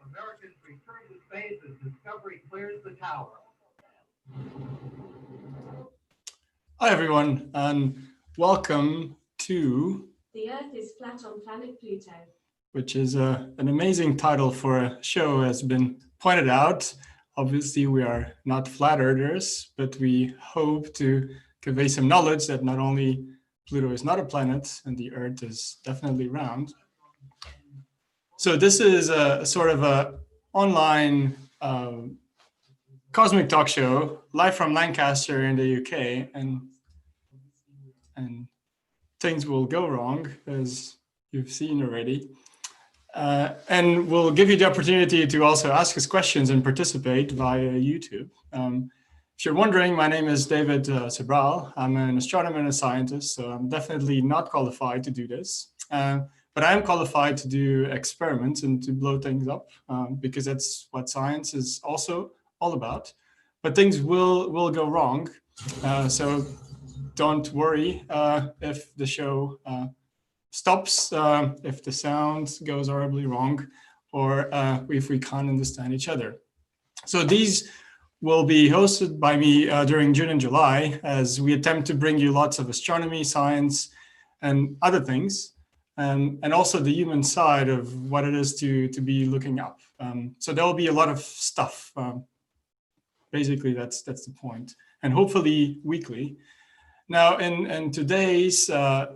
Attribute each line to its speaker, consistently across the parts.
Speaker 1: Americans return to space as Discovery clears the tower.
Speaker 2: Hi everyone, and welcome to
Speaker 3: The Earth is flat on Planet Pluto,
Speaker 2: which is an amazing title for a show, has been pointed out. Obviously, we are not flat earthers, but we hope to convey some knowledge that not only Pluto is not a planet and the Earth is definitely round. So this is a sort of a online cosmic talk show live from Lancaster in the UK, and things will go wrong, as you've seen already. And we'll give you the opportunity to also ask us questions and participate via YouTube. If you're wondering, my name is David Sobral. I'm an astronomer and a scientist, so I'm definitely not qualified to do this. But I am qualified to do experiments and to blow things up, because that's what science is also all about. But things will go wrong. So don't worry if the show stops, if the sound goes horribly wrong, or if we can't understand each other. So these will be hosted by me during June and July, as we attempt to bring you lots of astronomy, science, and other things, and also the human side of what it is to be looking up. So there will be a lot of stuff. Basically, that's the point, and hopefully weekly. Now, in today's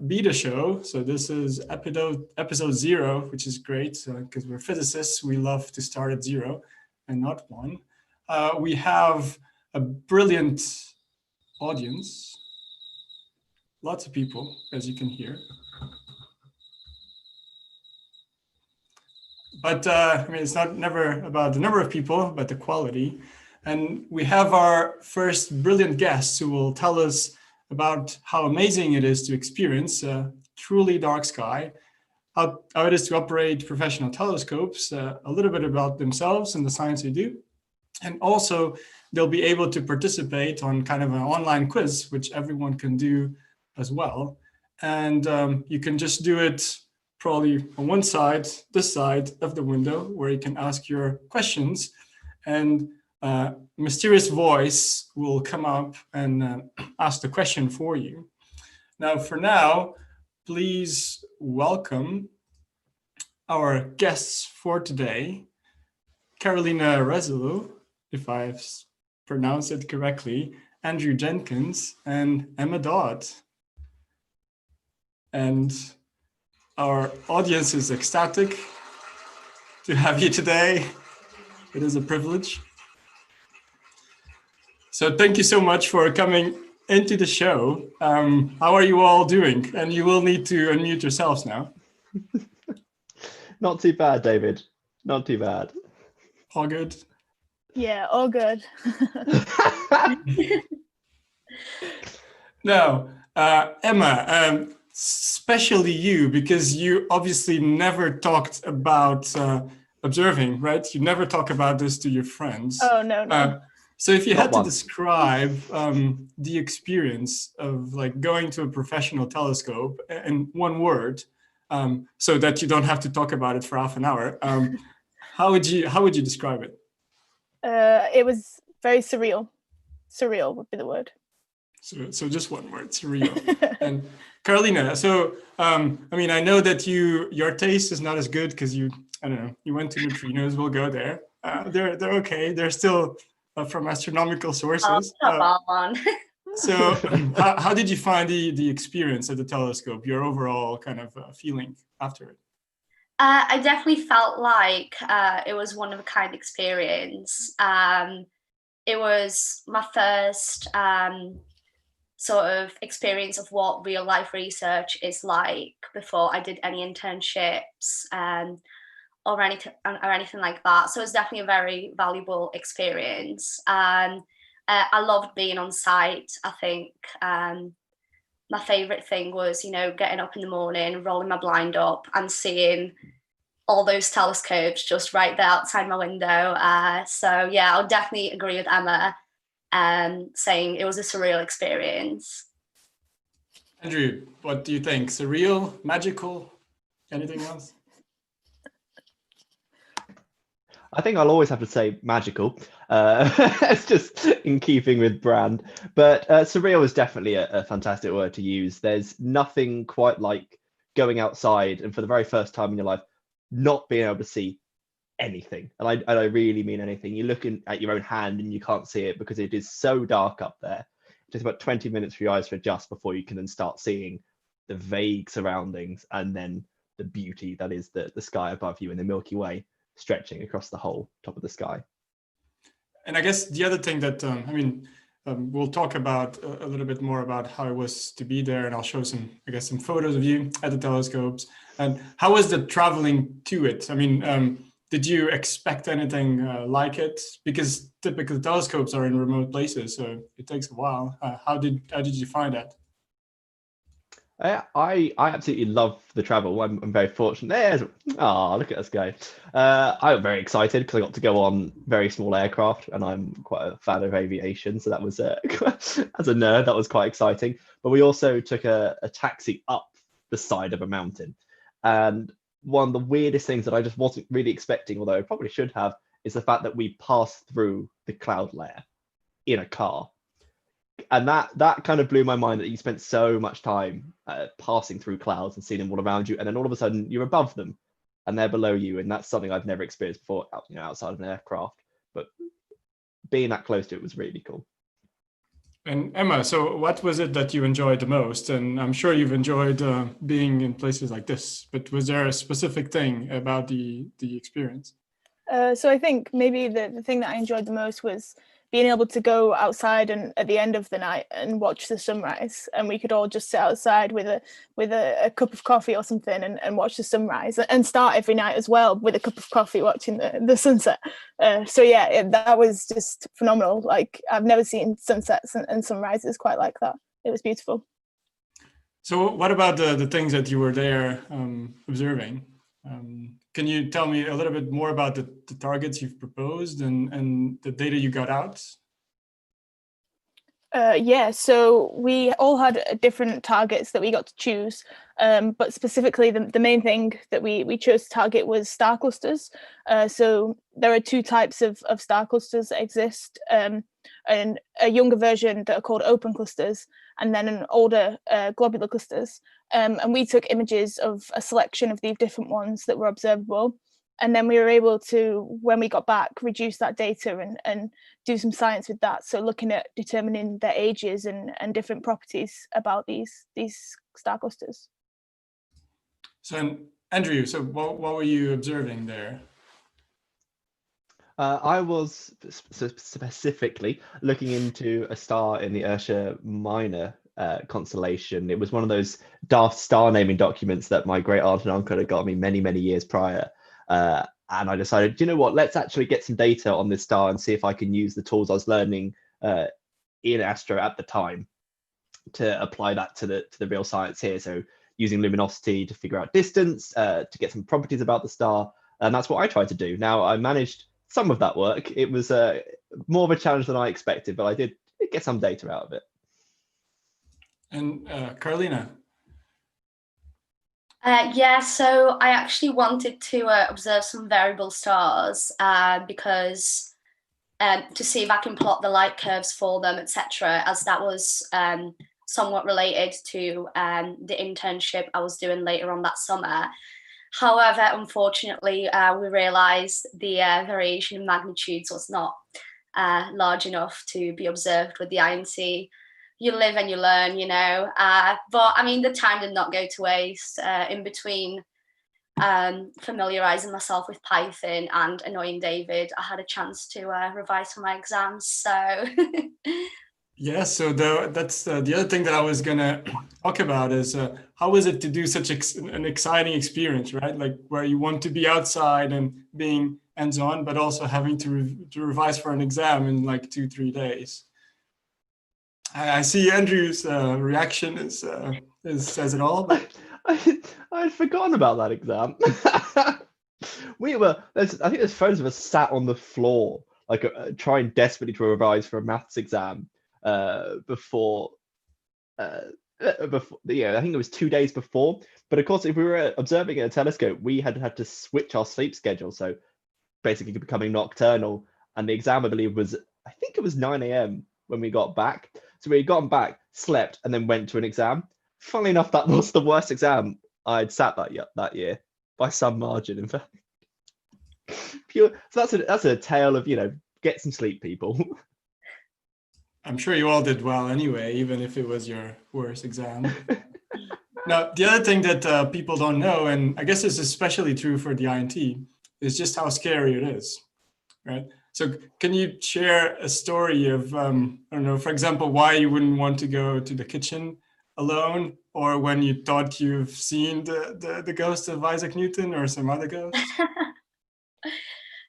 Speaker 2: beta show, so this is episode 0, which is great because we're physicists. We love to start at 0 and not 1. We have a brilliant audience, lots of people, as you can hear. But I mean, it's never about the number of people, but the quality. And we have our first brilliant guests who will tell us about how amazing it is to experience a truly dark sky, how it is to operate professional telescopes, a little bit about themselves and the science they do. And also, they'll be able to participate on kind of an online quiz, which everyone can do as well. And you can just do it probably on one side, this side of the window, where you can ask your questions, and a mysterious voice will come up and ask the question for you. Now, for now, please welcome our guests for today, Karolina Wresilo, if I've pronounced it correctly, Andrew Jenkins, and Emma Dodd. And our audience is ecstatic to have you today. It is a privilege. So thank you so much for coming into the show. How are you all doing? And you will need to unmute yourselves now.
Speaker 4: Not too bad, David. Not too bad.
Speaker 2: All good?
Speaker 5: Yeah, all good.
Speaker 2: Now, Emma, especially you, because you obviously never talked about observing, right? You never talk about this to your friends.
Speaker 5: Oh, no.
Speaker 2: So if you had to describe the experience of like going to a professional telescope in one word, so that you don't have to talk about it for half an hour, how would you describe it?
Speaker 5: It was very surreal. Surreal would be the word.
Speaker 2: So just one word, surreal. And Karolina, so I mean, I know that your taste is not as good because you went to neutrinos. We'll go there. They're okay. They're still from astronomical sources.
Speaker 6: Come on.
Speaker 2: So how did you find the experience at the telescope? Your overall kind of feeling after it?
Speaker 6: I definitely felt like it was one of a kind experience. It was my first sort of experience of what real life research is like before I did any internships or anything like that. So it's definitely a very valuable experience. I loved being on site. I think my favorite thing was, getting up in the morning, rolling my blind up and seeing all those telescopes just right there outside my window. So yeah, I'll definitely agree with Emma saying it was a surreal experience.
Speaker 2: Andrew, what do you think? Surreal, magical? Anything else?
Speaker 4: I think I'll always have to say magical. It's just in keeping with brand. But surreal is definitely a fantastic word to use. There's nothing quite like going outside and for the very first time in your life, not being able to see anything. And I really mean anything. You're looking at your own hand and you can't see it because it is so dark up there. It takes about 20 minutes for your eyes to adjust before you can then start seeing the vague surroundings and then the beauty that is the sky above you in the Milky Way, stretching across the whole top of the sky.
Speaker 2: And I guess the other thing that, we'll talk about a little bit more about how it was to be there, and I'll show some photos of you at the telescopes. And how was the traveling to it? I mean, did you expect anything like it? Because typically telescopes are in remote places, so it takes a while. How did you find that?
Speaker 4: I absolutely love the travel. I'm very fortunate. Look at us go. I'm very excited because I got to go on very small aircraft, and I'm quite a fan of aviation. So that was, as a nerd, that was quite exciting. But we also took a taxi up the side of a mountain. And one of the weirdest things that I just wasn't really expecting, although I probably should have, is the fact that we passed through the cloud layer in a car. And that kind of blew my mind, that you spent so much time passing through clouds and seeing them all around you, and then all of a sudden you're above them and they're below you, and that's something I've never experienced before, outside of an aircraft. But being that close to it was really cool. And
Speaker 2: Emma, so what was it that you enjoyed the most? And I'm sure you've enjoyed being in places like this, but was there a specific thing about the experience?
Speaker 5: So I think maybe the thing that I enjoyed the most was being able to go outside and at the end of the night and watch the sunrise, and we could all just sit outside with a cup of coffee or something and watch the sunrise, and start every night as well with a cup of coffee watching the sunset. So yeah, that was just phenomenal. Like, I've never seen sunsets and sunrises quite like that. It was beautiful.
Speaker 2: So what about the things that you were there observing? Can you tell me a little bit more about the targets you've proposed and the data you got out?
Speaker 5: Yeah, so we all had different targets that we got to choose, but specifically the main thing that we chose to target was star clusters. So there are two types of star clusters that exist, and a younger version that are called open clusters, and then an older globular clusters. And we took images of a selection of these different ones that were observable. And then we were able to, when we got back, reduce that data and do some science with that. So looking at determining their ages and different properties about these star clusters.
Speaker 2: So Andrew, so what were you observing there?
Speaker 4: I was specifically looking into a star in the Ursa Minor constellation. It was one of those daft star naming documents that my great aunt and uncle had got me many, many years prior. And I decided, you know what, let's actually get some data on this star and see if I can use the tools I was learning in Astro at the time to apply that to the real science here. So using luminosity to figure out distance, to get some properties about the star. And that's what I tried to do. Now, I managed some of that work. It was more of a challenge than I expected, but I did get some data out of it.
Speaker 2: And Karolina?
Speaker 6: Yeah, so I actually wanted to observe some variable stars because to see if I can plot the light curves for them, etc., as that was somewhat related to the internship I was doing later on that summer. However, unfortunately, we realised the variation in magnitudes was not large enough to be observed with the INC. You live and you learn, you know. But I mean, the time did not go to waste. In between familiarising myself with Python and annoying David, I had a chance to revise for my exams. So
Speaker 2: yeah, so that's the other thing that I was gonna talk about is how is it to do such an exciting experience, right? Like where you want to be outside and being hands-on, but also having to revise for an exam in like 2-3 days. I see Andrew's reaction is says it all. But
Speaker 4: I'd forgotten about that exam. I think there's photos of us sat on the floor, like trying desperately to revise for a maths exam before before, I think it was 2 days before. But of course, if we were observing at a telescope, we had to switch our sleep schedule. So basically becoming nocturnal. And the exam, I believe, I think it was 9 a.m. when we got back. So we had gotten back, slept, and then went to an exam. Funnily enough, that was the worst exam I'd sat that year by some margin. In fact, so that's a tale of, get some sleep, people.
Speaker 2: I'm sure you all did well anyway, even if it was your worst exam. Now, the other thing that people don't know, and I guess this is especially true for the INT, is just how scary it is, right? So can you share a story of, I don't know, for example, why you wouldn't want to go to the kitchen alone, or when you thought you've seen the ghost of Isaac Newton or some other ghost?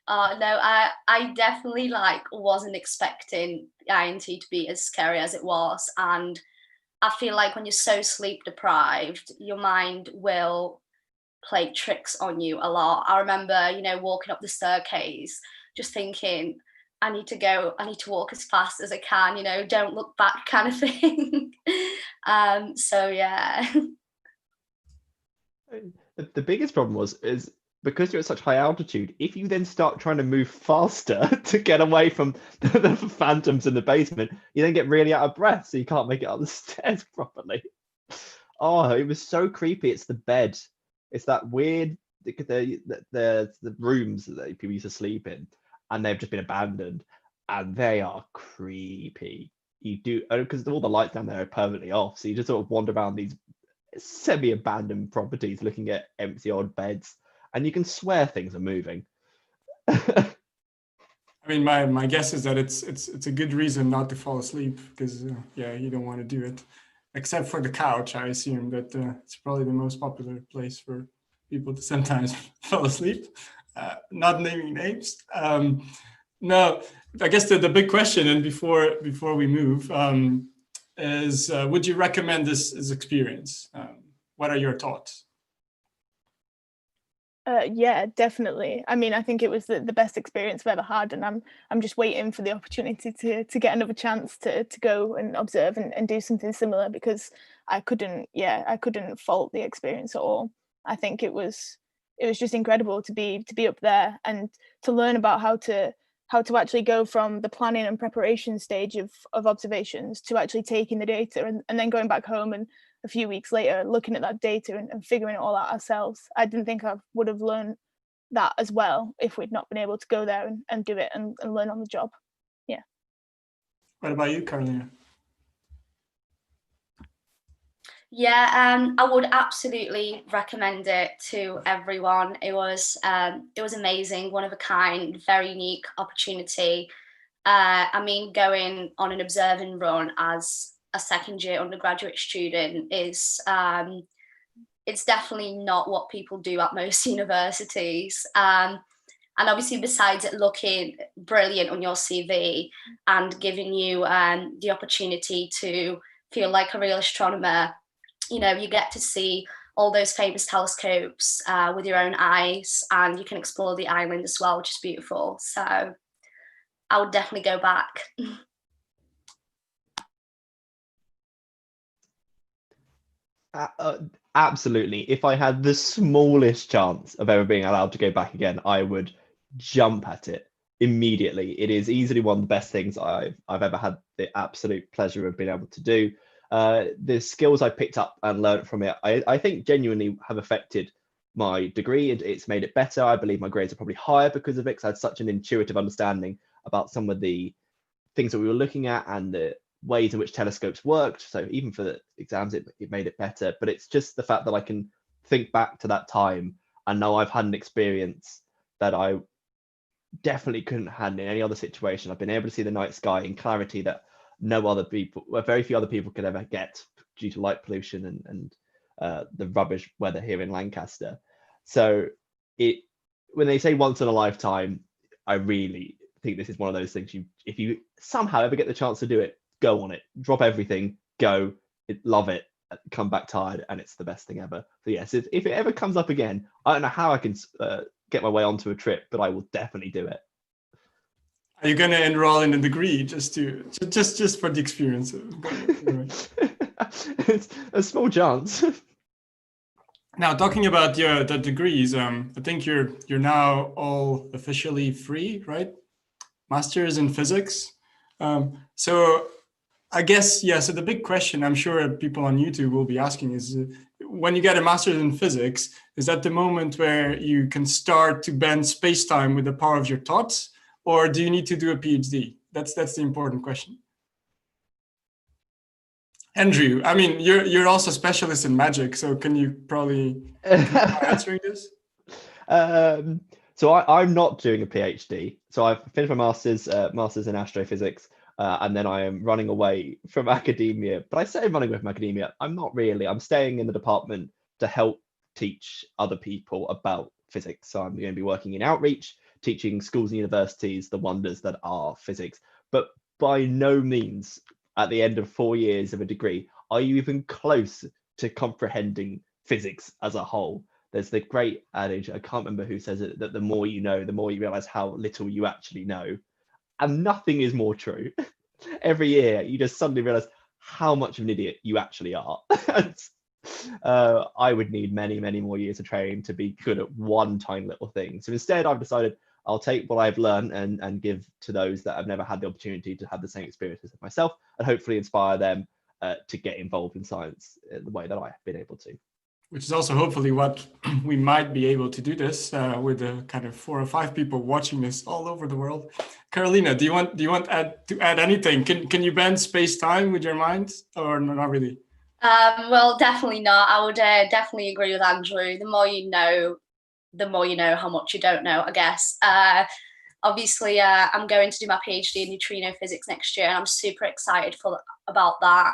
Speaker 6: No, I definitely wasn't expecting the INT to be as scary as it was. And I feel like when you're so sleep deprived, your mind will play tricks on you a lot. I remember, walking up the staircase, just thinking, I need to walk as fast as I can, don't look back kind of thing. So yeah.
Speaker 4: The biggest problem is because you're at such high altitude, if you then start trying to move faster to get away from the phantoms in the basement, you then get really out of breath, so you can't make it up the stairs properly. Oh, it was so creepy. It's the bed. It's that weird, the rooms that people used to sleep in, and they've just been abandoned, and they are creepy. You do, because all the lights down there are permanently off, so you just sort of wander around these semi-abandoned properties looking at empty old beds, and you can swear things are moving.
Speaker 2: I mean, my guess is that it's a good reason not to fall asleep, because you don't want to do it, except for the couch. I assume that it's probably the most popular place for people to sometimes fall asleep. Not naming names. No, I guess the big question, and before we move, is would you recommend this experience? What are your thoughts?
Speaker 5: Yeah, definitely. I mean, I think it was the best experience I've ever had, and I'm just waiting for the opportunity to get another chance to go and observe and do something similar, because I couldn't fault the experience at all. I think it was just incredible to be up there and to learn about how to actually go from the planning and preparation stage of observations to actually taking the data and then going back home and a few weeks later looking at that data and figuring it all out ourselves. I didn't think I would have learned that as well if we'd not been able to go there and do it and learn on the job. Yeah.
Speaker 2: What about you, Karolina?
Speaker 6: Yeah, I would absolutely recommend it to everyone. It was amazing, one of a kind, very unique opportunity. I mean, going on an observing run as a second-year undergraduate student is it's definitely not what people do at most universities. And obviously, besides it looking brilliant on your CV and giving you the opportunity to feel like a real astronomer, you get to see all those famous telescopes with your own eyes, and you can explore the island as well, which is beautiful. So I would definitely go back.
Speaker 4: Absolutely. If I had the smallest chance of ever being allowed to go back again, I would jump at it immediately. It is easily one of the best things I've ever had the absolute pleasure of being able to do. The skills I picked up and learned from it, I think genuinely have affected my degree. It's made it better. I believe my grades are probably higher because of it, because I had such an intuitive understanding about some of the things that we were looking at and the ways in which telescopes worked. So even for the exams, it made it better. But it's just the fact that I can think back to that time and know I've had an experience that I definitely couldn't have had in any other situation. I've been able to see the night sky in clarity that very few other people could ever get due to light pollution and the rubbish weather here in Lancaster. So when they say once in a lifetime, I really think this is one of those things if you somehow ever get the chance to do it, go on it, drop everything, go, love it, come back tired, and it's the best thing ever. So yes, if it ever comes up again, I don't know how I can get my way onto a trip, but I will definitely do it.
Speaker 2: Are you going to enroll in a degree just for the experience?
Speaker 4: It's a small chance.
Speaker 2: Now, talking about the degrees, I think you're now all officially free, right? Masters in physics. So I guess, yeah, so the big question I'm sure people on YouTube will be asking is, when you get a master's in physics, is that the moment where you can start to bend space-time with the power of your thoughts, or do you need to do a PhD? That's the important question. Andrew, I mean, you're also a specialist in magic, so can you probably answering this?
Speaker 4: So I'm not doing a PhD. So I've finished my master's in astrophysics, and then I am running away from academia. But I say I'm running away from academia. I'm not really. I'm staying in the department to help teach other people about physics. So I'm going to be working in outreach, teaching schools and universities the wonders that are physics. But by no means, at the end of 4 years of a degree, are you even close to comprehending physics as a whole? There's the great adage, I can't remember who says it, that the more you know, the more you realize how little you actually know. And nothing is more true. Every year, you just suddenly realize how much of an idiot you actually are. I would need many, many more years of training to be good at one tiny little thing. So instead, I've decided I'll take what I've learned and give to those that have never had the opportunity to have the same experiences as myself, and hopefully inspire them to get involved in science the way that I've been able to.
Speaker 2: Which is also hopefully what we might be able to do this with the kind of 4 or 5 people watching this all over the world. Karolina, do you want to add anything? Can you bend space-time with your mind, or not really?
Speaker 6: Well, definitely not. I would definitely agree with Andrew. The more you know how much you don't know, I guess. Obviously, I'm going to do my PhD in neutrino physics next year, and I'm super excited about that.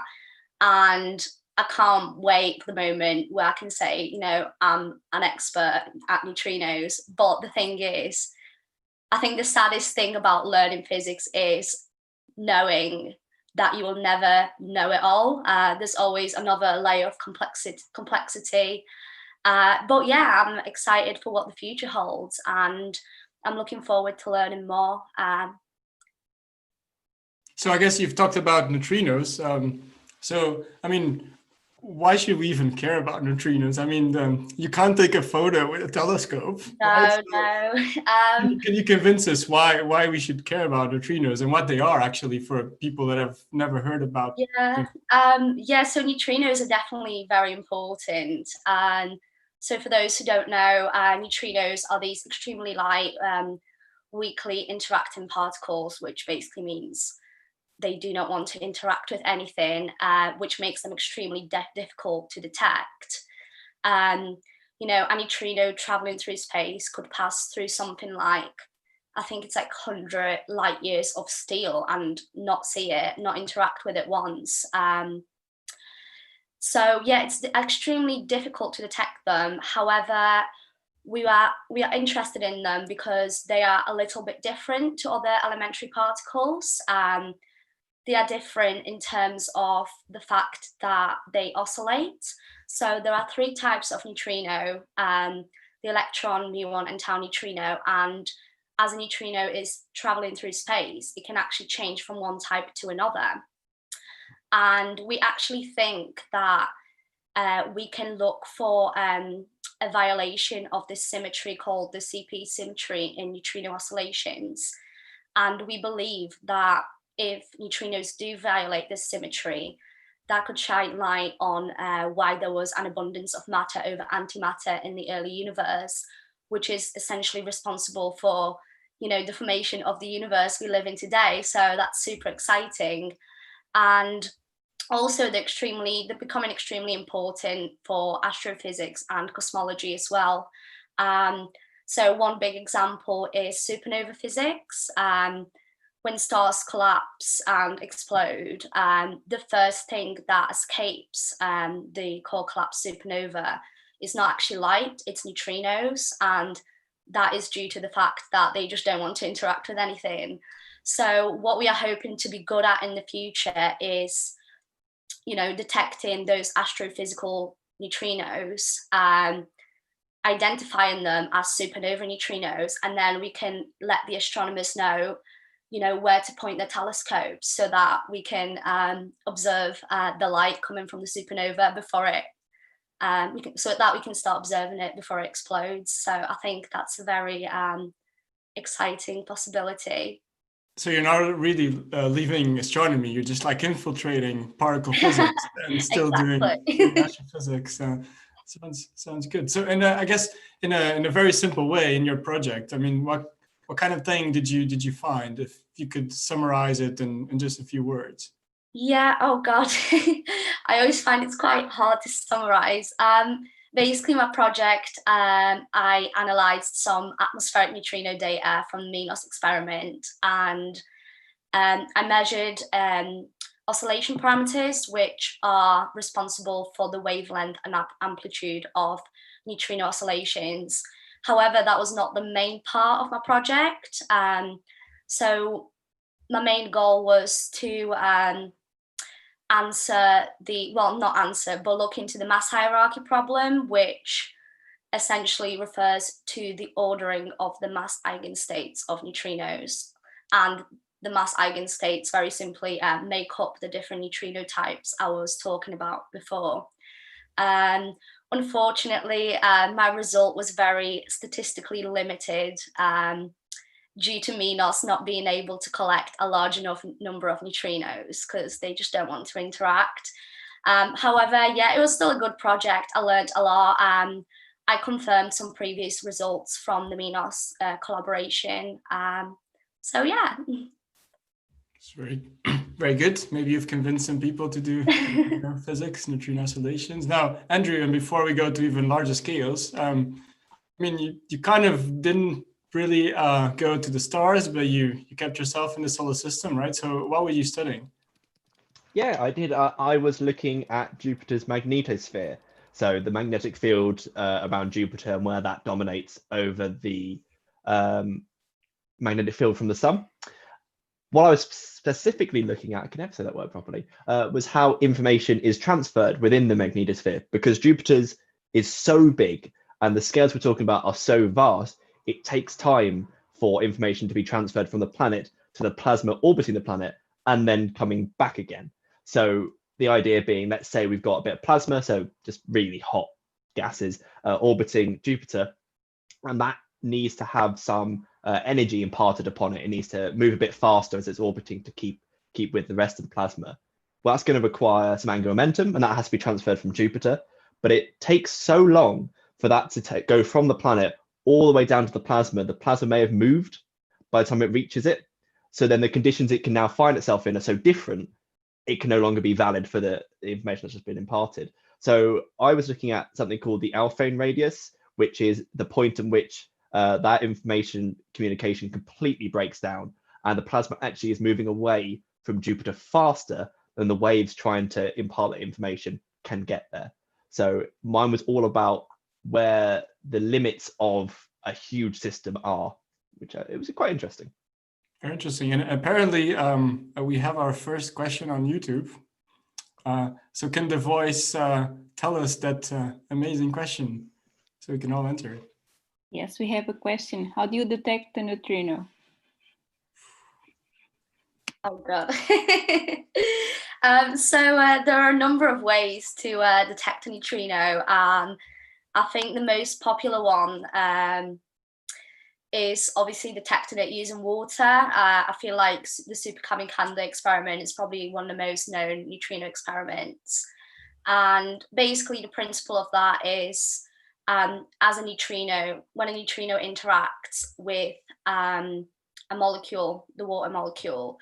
Speaker 6: And I can't wait for the moment where I can say, you know, I'm an expert at neutrinos. But the thing is, I think the saddest thing about learning physics is knowing that you will never know it all. There's always another layer of complexity. But yeah, I'm excited for what the future holds, and I'm looking forward to learning more.
Speaker 2: So I guess you've talked about neutrinos. So, I mean, why should we even care about neutrinos? I mean, you can't take a photo with a telescope. Right?
Speaker 6: No.
Speaker 2: Can you convince us why we should care about neutrinos and what they are actually for people that have never heard about?
Speaker 6: Yeah. So neutrinos are definitely very important. And so for those who don't know, neutrinos are these extremely light, weakly interacting particles, which basically means they do not want to interact with anything, which makes them extremely difficult to detect. You know, a neutrino traveling through space could pass through something like, I think it's like 100 light years of steel and not see it, not interact with it once. So yeah, it's extremely difficult to detect them. However, we are interested in them because they are a little bit different to other elementary particles. They are different in terms of the fact that they oscillate. So there are 3 types of neutrino, the electron, muon, and tau neutrino. And as a neutrino is traveling through space, it can actually change from one type to another. And we actually think that we can look for a violation of this symmetry called the CP symmetry in neutrino oscillations. And we believe that if neutrinos do violate this symmetry, that could shine light on why there was an abundance of matter over antimatter in the early universe, which is essentially responsible for, you know, the formation of the universe we live in today. So that's super exciting. And also they're becoming extremely important for astrophysics and cosmology as well. So one big example is supernova physics. When stars collapse and explode, the first thing that escapes the core collapse supernova is not actually light, it's neutrinos. And that is due to the fact that they just don't want to interact with anything. So what we are hoping to be good at in the future is, you know, detecting those astrophysical neutrinos, identifying them as supernova neutrinos, and then we can let the astronomers know where to point the telescopes so that we can observe the light coming from the supernova before it, so that we can start observing it before it explodes. So I think that's a very exciting possibility.
Speaker 2: So you're not really leaving astronomy, you're just like infiltrating particle physics and still doing astrophysics. Sounds good. So, and I guess in a very simple way in your project, I mean, what kind of thing did you find, if you could summarize it in just a few words?
Speaker 6: Yeah, oh God. I always find it's quite hard to summarize. Basically, my project, I analysed some atmospheric neutrino data from the Minos experiment, and I measured oscillation parameters, which are responsible for the wavelength and amplitude of neutrino oscillations. However, that was not the main part of my project. So my main goal was to look into the mass hierarchy problem, which essentially refers to the ordering of the mass eigenstates of neutrinos. And the mass eigenstates, very simply, make up the different neutrino types I was talking about before. Unfortunately, my result was very statistically limited due to Minos not being able to collect a large enough number of neutrinos because they just don't want to interact. However, yeah, it was still a good project. I learned a lot. I confirmed some previous results from the Minos collaboration. So yeah.
Speaker 2: It's very good. Maybe you've convinced some people to do physics, neutrino oscillations. Now, Andrew, and before we go to even larger scales, I mean, you kind of didn't really go to the stars, but you kept yourself in the solar system, right? So what were you studying?
Speaker 4: Yeah, I did. I was looking at Jupiter's magnetosphere. So the magnetic field around Jupiter and where that dominates over the magnetic field from the sun. What I was specifically looking at, I can never say that word properly, was how information is transferred within the magnetosphere, because Jupiter's is so big and the scales we're talking about are so vast, it takes time for information to be transferred from the planet to the plasma orbiting the planet and then coming back again. So the idea being, let's say we've got a bit of plasma, so just really hot gases orbiting Jupiter, and that needs to have some energy imparted upon it. It needs to move a bit faster as it's orbiting to keep with the rest of the plasma. Well, that's going to require some angular momentum, and that has to be transferred from Jupiter. But it takes so long for that to go from the planet all the way down to the plasma. The plasma may have moved by the time it reaches it. So then the conditions it can now find itself in are so different, it can no longer be valid for the information that's just been imparted. So I was looking at something called the Alphane radius, which is the point in which that information communication completely breaks down, and the plasma actually is moving away from Jupiter faster than the waves trying to impart that information can get there. So mine was all about where the limits of a huge system are, which it was quite interesting.
Speaker 2: Very interesting. And apparently we have our first question on YouTube. So can the voice tell us that amazing question so we can all enter it?
Speaker 7: Yes, we have a question. How do you detect the neutrino?
Speaker 6: Oh God. So there are a number of ways to detect a neutrino. I think the most popular one is obviously detecting it using water. I feel like the Super Kamiokande experiment is probably one of the most known neutrino experiments. And basically the principle of that is as a neutrino, when a neutrino interacts with a molecule, the water molecule,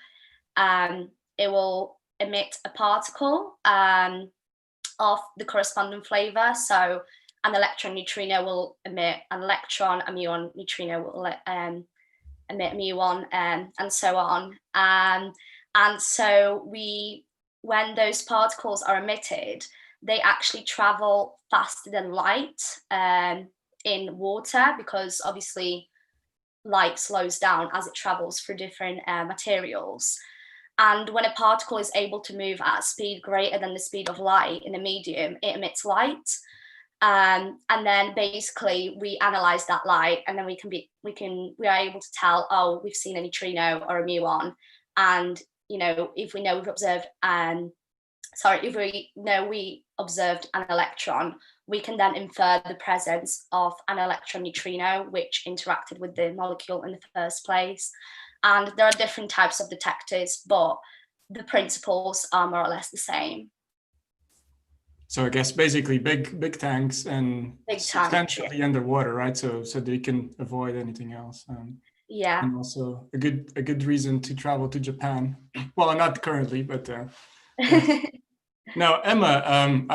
Speaker 6: it will emit a particle of the corresponding flavor. So an electron neutrino will emit an electron, a muon neutrino will emit a muon, and so on. And so when those particles are emitted, they actually travel faster than light in water, because obviously light slows down as it travels through different materials. And when a particle is able to move at a speed greater than the speed of light in a medium, it emits light. And then basically we analyze that light, and then we are able to tell, oh, we've seen a neutrino or a muon. And, you know, if we know we've observed, if we know we observed an electron, we can then infer the presence of an electron neutrino, which interacted with the molecule in the first place. And there are different types of detectors, but the principles are more or less the same.
Speaker 2: So I guess basically big tanks and substantially underwater, right? So they can avoid anything else.
Speaker 6: Yeah.
Speaker 2: And also a good reason to travel to Japan. Well, not currently, but yes. Now, Emma,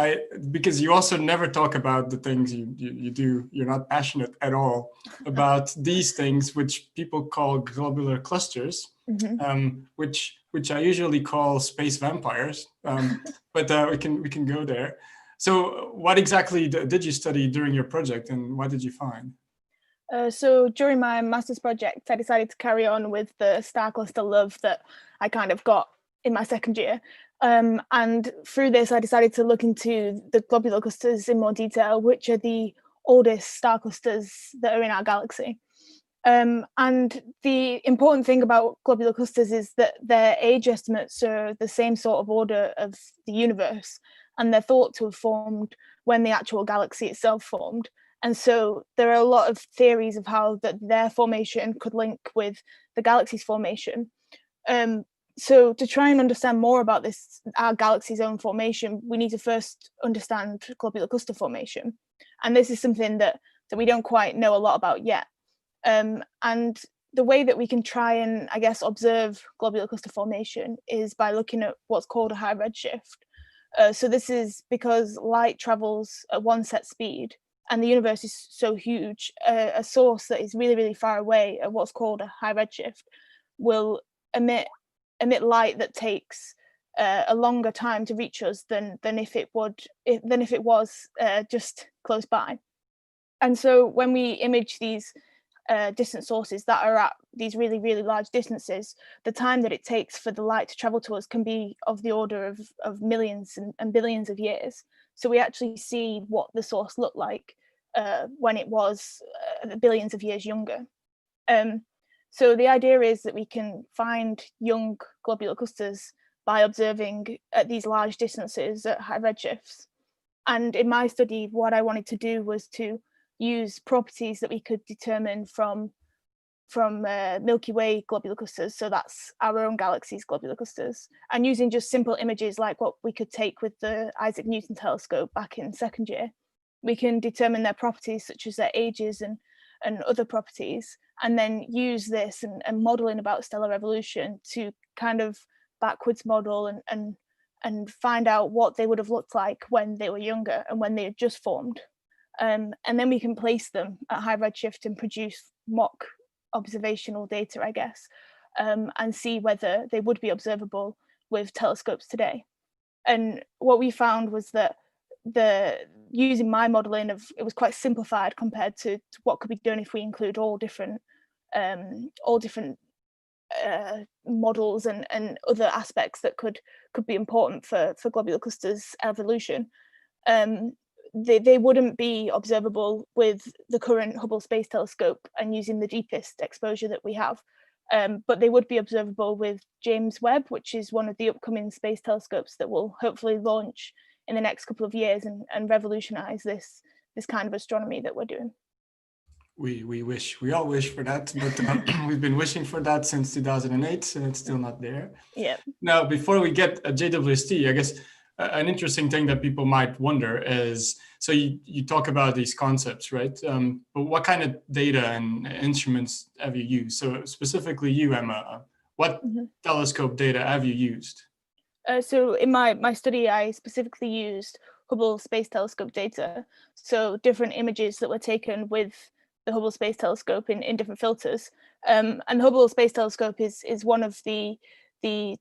Speaker 2: because you also never talk about the things you do. You're not passionate at all about these things, which people call globular clusters, which I usually call space vampires. But we can go there. So, what exactly did you study during your project, and what did you find?
Speaker 5: So during my master's project, I decided to carry on with the star cluster love that I kind of got in my second year. And through this, I decided to look into the globular clusters in more detail, which are the oldest star clusters that are in our galaxy. And the important thing about globular clusters is that their age estimates are the same sort of order of the universe, and they're thought to have formed when the actual galaxy itself formed. And so there are a lot of theories of how their formation could link with the galaxy's formation. So to try and understand more about our galaxy's own formation, we need to first understand globular cluster formation. And this is something that we don't quite know a lot about yet. And the way that we can try and, I guess, observe globular cluster formation is by looking at what's called a high redshift. So this is because light travels at one set speed, and the universe is so huge, a source that is really, really far away at what's called a high redshift will emit light that takes a longer time to reach us than if it was just close by. And so when we image these distant sources that are at these really, really large distances, the time that it takes for the light to travel to us can be of the order of millions and billions of years. So we actually see what the source looked like when it was billions of years younger. So the idea is that we can find young globular clusters by observing at these large distances at high redshifts. And in my study, what I wanted to do was to use properties that we could determine from Milky Way globular clusters. So that's our own galaxy's globular clusters. And using just simple images like what we could take with the Isaac Newton telescope back in second year, we can determine their properties such as their ages and other properties, and then use this and modeling about stellar evolution to kind of backwards model and find out what they would have looked like when they were younger and when they had just formed. And then we can place them at high redshift and produce mock observational data, I guess, and see whether they would be observable with telescopes today. And what we found was that using my modeling it was quite simplified compared to what could be done if we include all different models and other aspects that could be important for globular clusters evolution. They wouldn't be observable with the current Hubble Space Telescope and using the deepest exposure that we have, but they would be observable with James Webb, which is one of the upcoming space telescopes that will hopefully launch in the next couple of years and revolutionize this kind of astronomy that we're doing.
Speaker 2: We all wish for that, but we've been wishing for that since 2008, and it's still not there.
Speaker 5: Yeah.
Speaker 2: Now, before we get a JWST, I guess an interesting thing that people might wonder is, so you talk about these concepts, right? But what kind of data and instruments have you used? So specifically you, Emma, what telescope data have you used?
Speaker 5: So in my study, I specifically used Hubble Space Telescope data. So different images that were taken with the Hubble Space Telescope in different filters. And the Hubble Space Telescope is one of the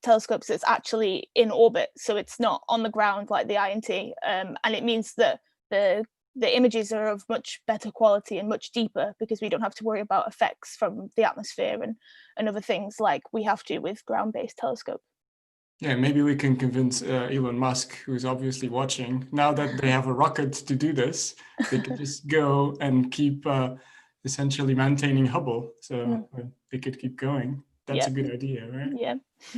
Speaker 5: telescopes that's actually in orbit. So it's not on the ground like the INT. And it means that the images are of much better quality and much deeper because we don't have to worry about effects from the atmosphere and other things like we have to with ground-based telescope.
Speaker 2: Yeah, maybe we can convince Elon Musk, who's obviously watching, now that they have a rocket to do this, they could just go and keep essentially maintaining Hubble. So they could keep going. That's a good idea, right?
Speaker 5: Yeah.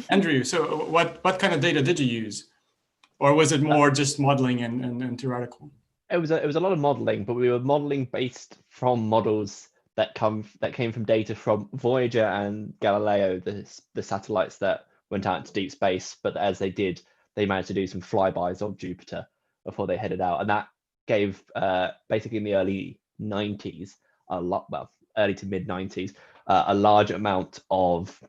Speaker 2: Andrew, so what kind of data did you use? Or was it more just modeling and theoretical?
Speaker 4: It was a lot of modeling, but we were modeling based from models that came from data from Voyager and Galileo, the satellites that went out into deep space. But as they did, they managed to do some flybys of Jupiter before they headed out, and that gave basically in the early 90s early to mid 90s a large amount of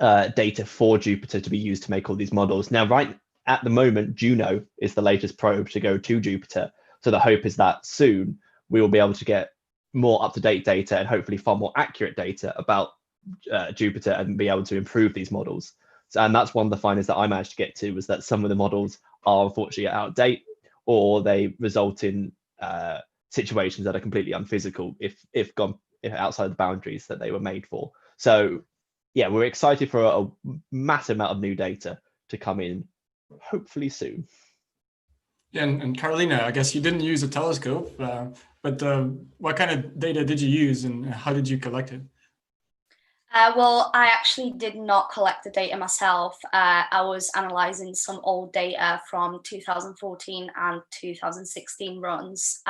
Speaker 4: data for Jupiter to be used to make all these models. Now, right at the moment, Juno is the latest probe to go to Jupiter. So the hope is that soon we will be able to get more up-to-date data and hopefully far more accurate data about Jupiter and be able to improve these models. So, and that's one of the findings that I managed to get to, was that some of the models are unfortunately out of date, or they result in situations that are completely unphysical if outside the boundaries that they were made for. So yeah, we're excited for a massive amount of new data to come in, hopefully soon.
Speaker 2: Yeah, and Karolina, I guess you didn't use a telescope, but what kind of data did you use and how did you collect it?
Speaker 6: Well, I actually did not collect the data myself. I was analysing some old data from 2014 and 2016 runs.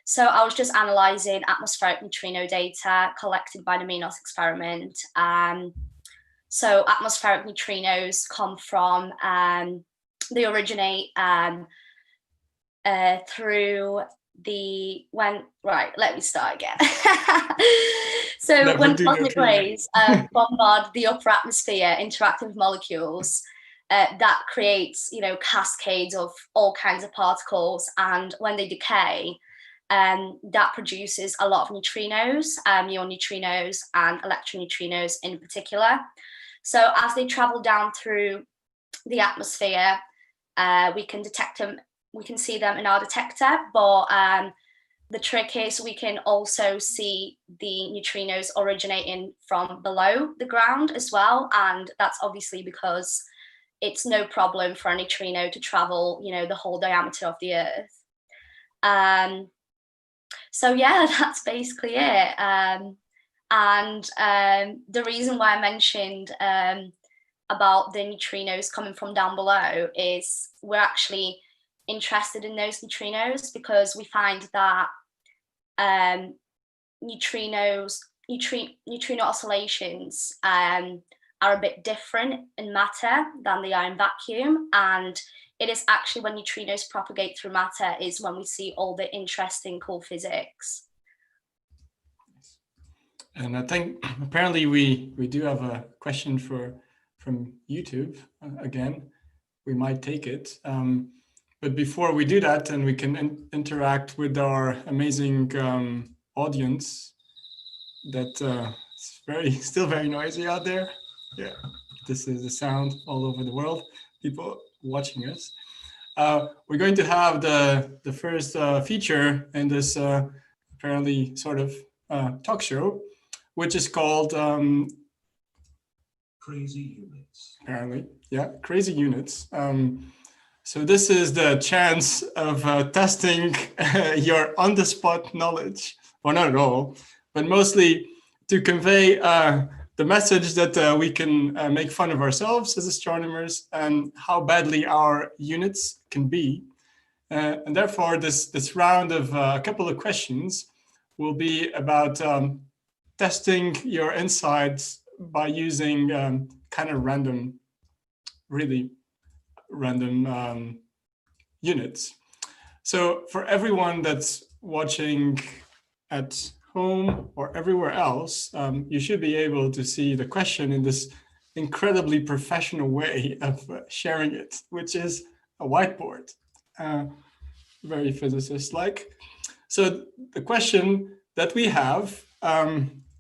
Speaker 6: So I was just analysing atmospheric neutrino data collected by the Neutrinos experiment. So atmospheric neutrinos come from, they originate through let me start again. So when cosmic rays bombard the upper atmosphere, interacting with molecules, that creates, cascades of all kinds of particles, and when they decay, that produces a lot of neutrinos, muon neutrinos and electron neutrinos in particular. So as they travel down through the atmosphere, we can detect them, we can see them in our detector, but the trick is we can also see the neutrinos originating from below the ground as well, and that's obviously because it's no problem for a neutrino to travel, the whole diameter of the Earth. So yeah, that's basically it. And the reason why I mentioned about the neutrinos coming from down below is we're actually interested in those neutrinos because we find that neutrino oscillations are a bit different in matter than they are in vacuum, and it is actually when neutrinos propagate through matter is when we see all the interesting, cool physics.
Speaker 2: And I think apparently we do have a question from YouTube again. We might take it. But before we do that, and we can interact with our amazing audience, that it's still very noisy out there. Yeah, this is the sound all over the world. People watching us. We're going to have the first feature in this apparently sort of talk show, which is called
Speaker 8: Crazy Units.
Speaker 2: Apparently, yeah, Crazy Units. So this is the chance of testing your on-the-spot knowledge. Well, not at all, but mostly to convey the message that we can make fun of ourselves as astronomers and how badly our units can be. And therefore, this round of a couple of questions will be about testing your insights by using kind of really random units. So for everyone that's watching at home or everywhere else, you should be able to see the question in this incredibly professional way of sharing it, which is a whiteboard, very physicist-like. So the question that we have,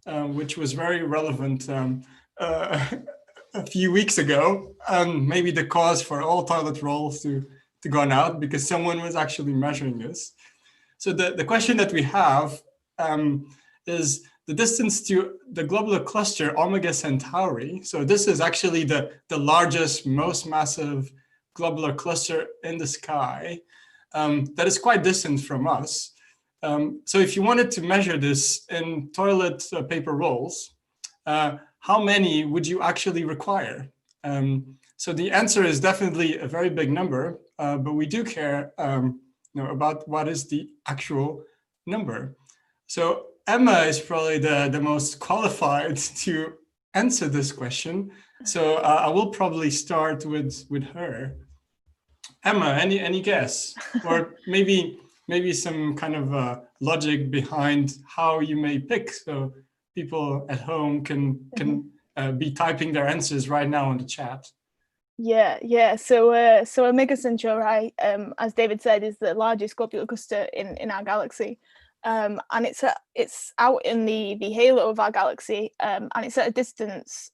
Speaker 2: which was very relevant a few weeks ago, maybe the cause for all toilet rolls to gone out because someone was actually measuring this. So the question that we have is the distance to the globular cluster Omega Centauri, so this is actually the largest, most massive globular cluster in the sky, that is quite distant from us. So if you wanted to measure this in toilet paper rolls, how many would you actually require? So the answer is definitely a very big number, but we do care about what is the actual number. So Emma is probably the most qualified to answer this question. So I will probably start with her. Emma, any guess? Or maybe some kind of logic behind how you may pick, so people at home can be typing their answers right now in the chat.
Speaker 5: Yeah. So Omega Centauri, as David said, is the largest globular cluster in our galaxy, and it's out in the halo of our galaxy, and it's at a distance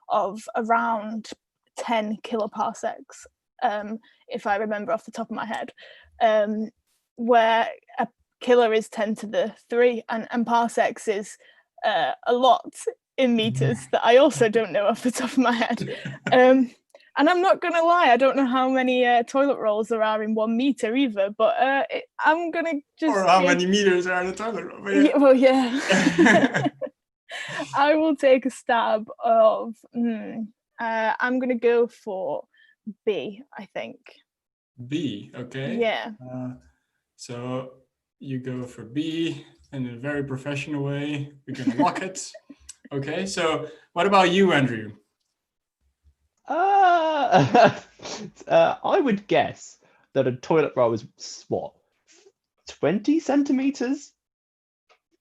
Speaker 5: of around 10 kiloparsecs, if I remember off the top of my head, where a kilo is 10 to the 3, and parsecs is a lot in meters that I also don't know off the top of my head. And I'm not going to lie, I don't know how many toilet rolls there are in 1 meter either, but I'm going to just...
Speaker 2: Or how many meters are in a toilet roll. Yeah.
Speaker 5: Yeah, well, yeah. I will take a stab of... I'm going to go for B, I think.
Speaker 2: B, okay.
Speaker 5: Yeah.
Speaker 2: So you go for B in a very professional way. We're going to lock it. Okay, so what about you, Andrew?
Speaker 4: I would guess that a toilet roll is what, 20 centimeters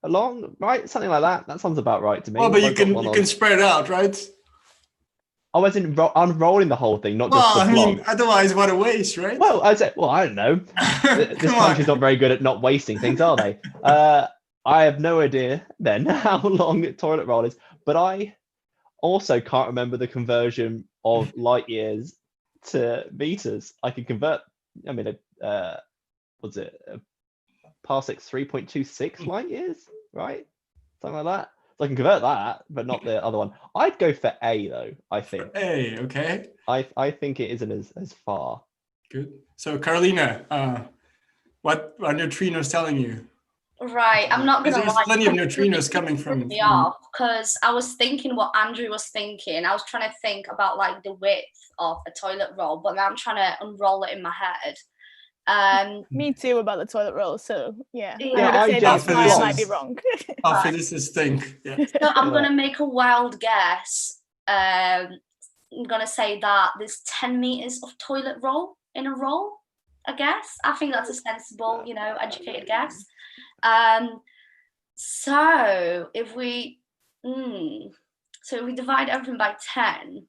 Speaker 4: long, right? Something like that. That sounds about right to me.
Speaker 2: Well, but you can spread it out, right?
Speaker 4: Oh, as in unrolling the whole thing, not
Speaker 2: well,
Speaker 4: just the block.
Speaker 2: I mean, otherwise, what a waste, right?
Speaker 4: Well, I don't know. This country's not very good at not wasting things, are they? I have no idea then how long a toilet roll is, but I also can't remember the conversion of light years to meters. I can convert, I mean, what's it? Parsec's 3.26 light years, right? Something like that. So I can convert that, but not the other one. I'd go for A though, I think.
Speaker 2: For A, okay.
Speaker 4: I think it isn't as far.
Speaker 2: Good. So Karolina, what are neutrinos telling you?
Speaker 6: Right, I'm not going to lie.
Speaker 2: There's plenty of neutrinos coming from...
Speaker 6: me off, because I was thinking what Andrew was thinking. I was trying to think about like the width of a toilet roll, but now I'm trying to unroll it in my head.
Speaker 5: Me too about the toilet roll, so yeah.
Speaker 6: Yeah,
Speaker 5: I'm gonna say that's why I might be wrong.
Speaker 2: Our physicists think. Yeah.
Speaker 6: So I'm going to make a wild guess. I'm going to say that there's 10 meters of toilet roll in a roll, I guess. I think that's a sensible, educated guess. So if we divide everything by 10,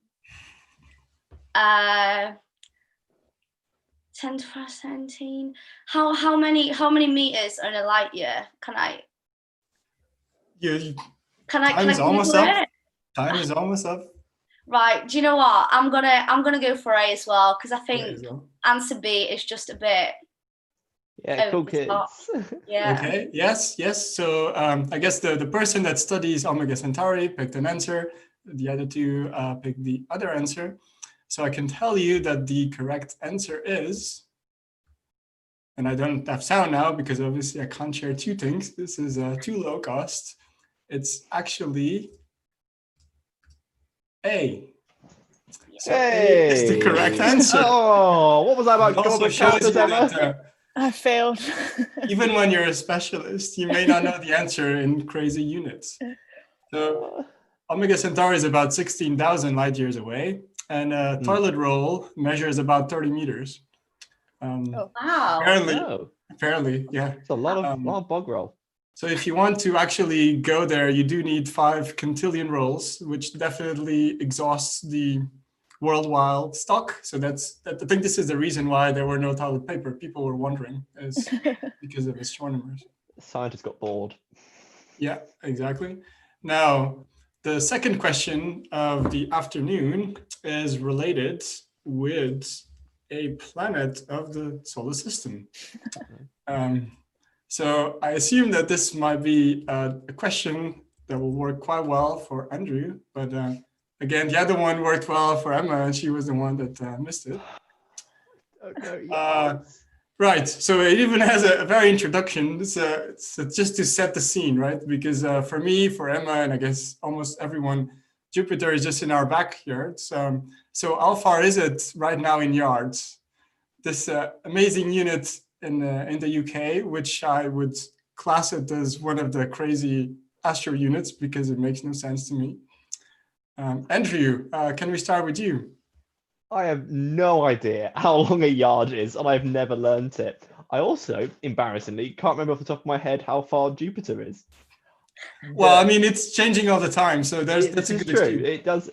Speaker 6: 10 to the 17. How many meters are in a light year?
Speaker 2: Time is almost up. Time is almost up.
Speaker 6: Right. Do you know what? I'm gonna go for A as well, because I think answer B is just a bit.
Speaker 4: Yeah, cool kids.
Speaker 6: Yeah.
Speaker 2: Okay. Yes. So I guess the person that studies Omega Centauri picked an answer. The other two picked the other answer. So I can tell you that the correct answer is, and I don't have sound now because obviously I can't share two things. This is too low cost. It's actually A. So A is the correct answer.
Speaker 4: Oh, what was I about?
Speaker 2: Also shows you that,
Speaker 5: I failed.
Speaker 2: even when you're a specialist, you may not know the answer in crazy units. So Omega Centauri is about 16,000 light years away, and a toilet roll measures about 30 meters.
Speaker 6: Wow.
Speaker 2: Apparently, yeah.
Speaker 4: It's a lot of bog roll.
Speaker 2: So if you want to actually go there, you do need 5 quintillion rolls, which definitely exhausts the worldwide stock. So I think this is the reason why there were no toilet paper. People were wondering, is because of astronomers.
Speaker 4: Scientists got bored.
Speaker 2: Yeah, exactly. Now, the second question of the afternoon is related with a planet of the solar system. So I assume that this might be a question that will work quite well for Andrew, but again, the other one worked well for Emma, and she was the one that missed it. Right, so it even has a very introduction. It's just to set the scene, right? Because for me, for Emma, and I guess almost everyone, Jupiter is just in our backyard. So how far is it right now in yards? This amazing unit in the UK, which I would class it as one of the crazy astro units because it makes no sense to me. Andrew, can we start with you?
Speaker 4: I have no idea how long a yard is, and I've never learnt it. I also, embarrassingly, can't remember off the top of my head how far Jupiter is.
Speaker 2: Well, I mean, it's changing all the time, so that's a good
Speaker 4: true.
Speaker 2: excuse.
Speaker 4: It does.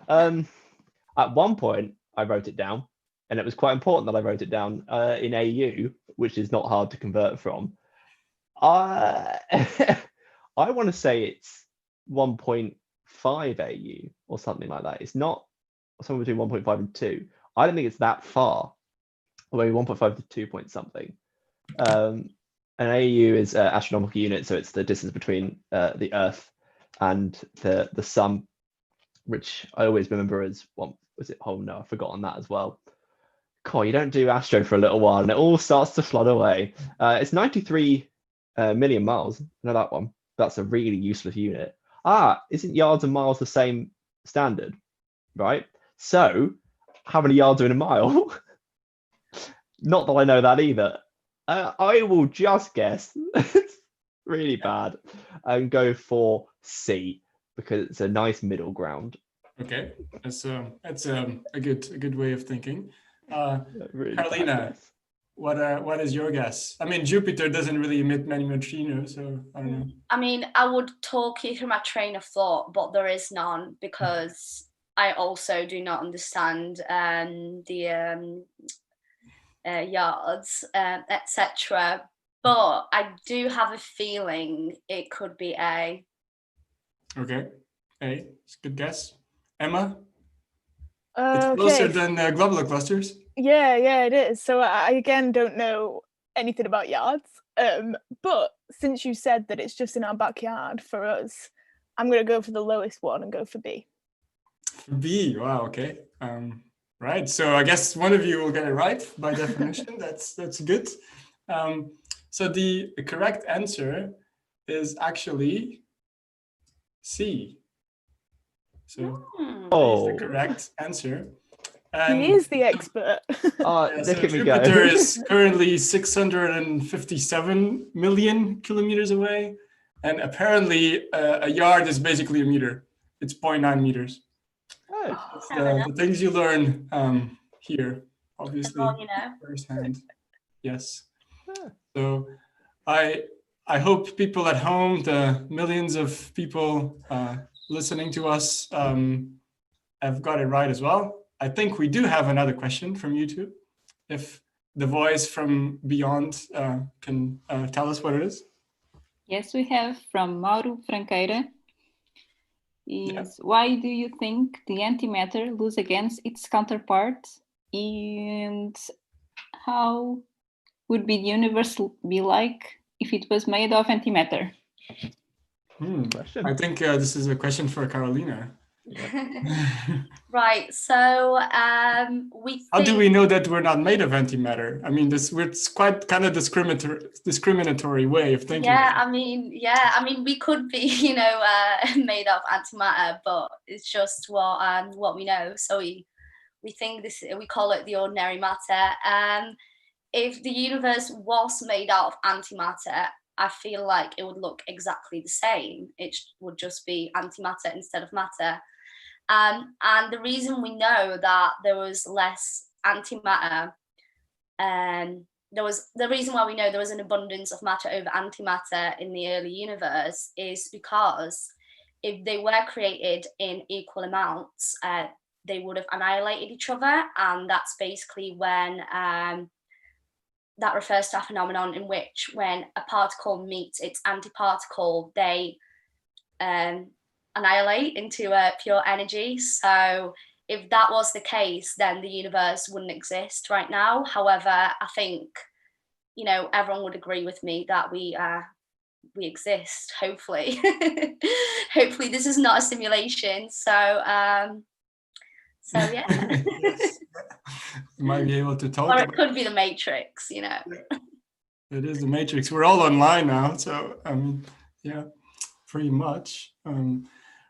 Speaker 4: At one point, I wrote it down, and it was quite important that I wrote it down in AU, which is not hard to convert from. I want to say it's 1.5 AU or something like that. It's not somewhere between 1.5 and 2. I don't think it's that far. Or maybe 1.5 to 2 point something. An AU is an astronomical unit, so it's the distance between the Earth and the Sun, which I always remember as what was it? Oh no, I've forgotten that as well. God, you don't do astro for a little while, and it all starts to flood away. It's 93 million miles. No, that one. That's a really useless unit. Isn't yards and miles the same standard? Right. So, how many yards are in a mile? Not that I know that either. I will just guess. It's really bad, and go for C because it's a nice middle ground.
Speaker 2: Okay, that's a good way of thinking.
Speaker 4: Really
Speaker 2: Karolina, what is your guess? I mean, Jupiter doesn't really emit many neutrinos, so I don't know.
Speaker 6: I mean, I would talk you through my train of thought, but there is none because I also do not understand the yards, etc. But I do have a feeling it could be A.
Speaker 2: Okay, A, it's a good guess. Emma? It's closer than globular clusters.
Speaker 5: Yeah, it is. So I again don't know anything about yards. But since you said that it's just in our backyard for us, I'm going to go for the lowest one and go for B.
Speaker 2: B, wow, okay. Right, so I guess one of you will get it right by definition. That's good. So the correct answer is actually C. So is the correct answer.
Speaker 5: He is the expert.
Speaker 2: Jupiter is currently 657 million kilometers away, and apparently a yard is basically a meter. It's 0.9 meters. That's the things you learn here, obviously, firsthand. Yes. So I hope people at home, the millions of people listening to us, have got it right as well. I think we do have another question from YouTube. If the voice from beyond can tell us what it is.
Speaker 7: Yes, we have from Mauro Franqueira. Why do you think the antimatter lose against its counterpart? And how would the universe be like if it was made of antimatter?
Speaker 2: I think this is a question for Karolina.
Speaker 6: Right, so
Speaker 2: How do we know that we're not made of antimatter? I mean, it's quite kind of discriminatory way of thinking.
Speaker 6: I mean, we could be, made of antimatter, but it's just what we know. So we think we call it the ordinary matter. If the universe was made out of antimatter, I feel like it would look exactly the same. It would just be antimatter instead of matter. And the reason we know that there was less antimatter, the reason why we know there was an abundance of matter over antimatter in the early universe is because if they were created in equal amounts, they would have annihilated each other. And that's basically when that refers to a phenomenon in which when a particle meets its antiparticle, they annihilate into pure energy. So if that was the case, then the universe wouldn't exist right now. However, I think you know, everyone would agree with me that we exist, hopefully. Hopefully this is not a simulation. So yeah.
Speaker 2: Yes. You might be able to talk
Speaker 6: Or it
Speaker 2: about
Speaker 6: could be the Matrix, you know.
Speaker 2: it. Is the Matrix. We're all online now, so yeah, pretty much.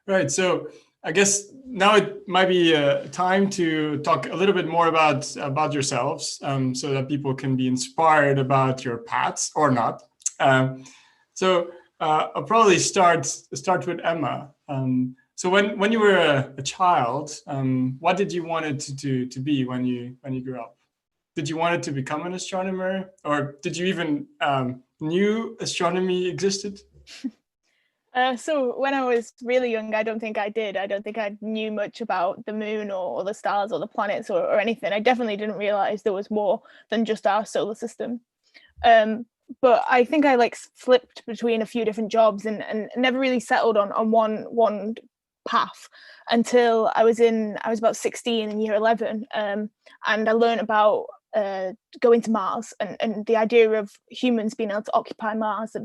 Speaker 2: Right. So I guess now it might be time to talk a little bit more about yourselves, so that people can be inspired about your paths or not. So I'll probably start with Emma. So when you were a child, what did you want it to be when you grew up? Did you want it to become an astronomer, or did you even knew astronomy existed?
Speaker 5: So when I was really young, I don't think I did. I don't think I knew much about the moon or the stars or the planets or anything. I definitely didn't realize there was more than just our solar system. But I think I like flipped between a few different jobs and never really settled on one path until I was about 16 in year 11, and I learned about going to Mars and the idea of humans being able to occupy Mars,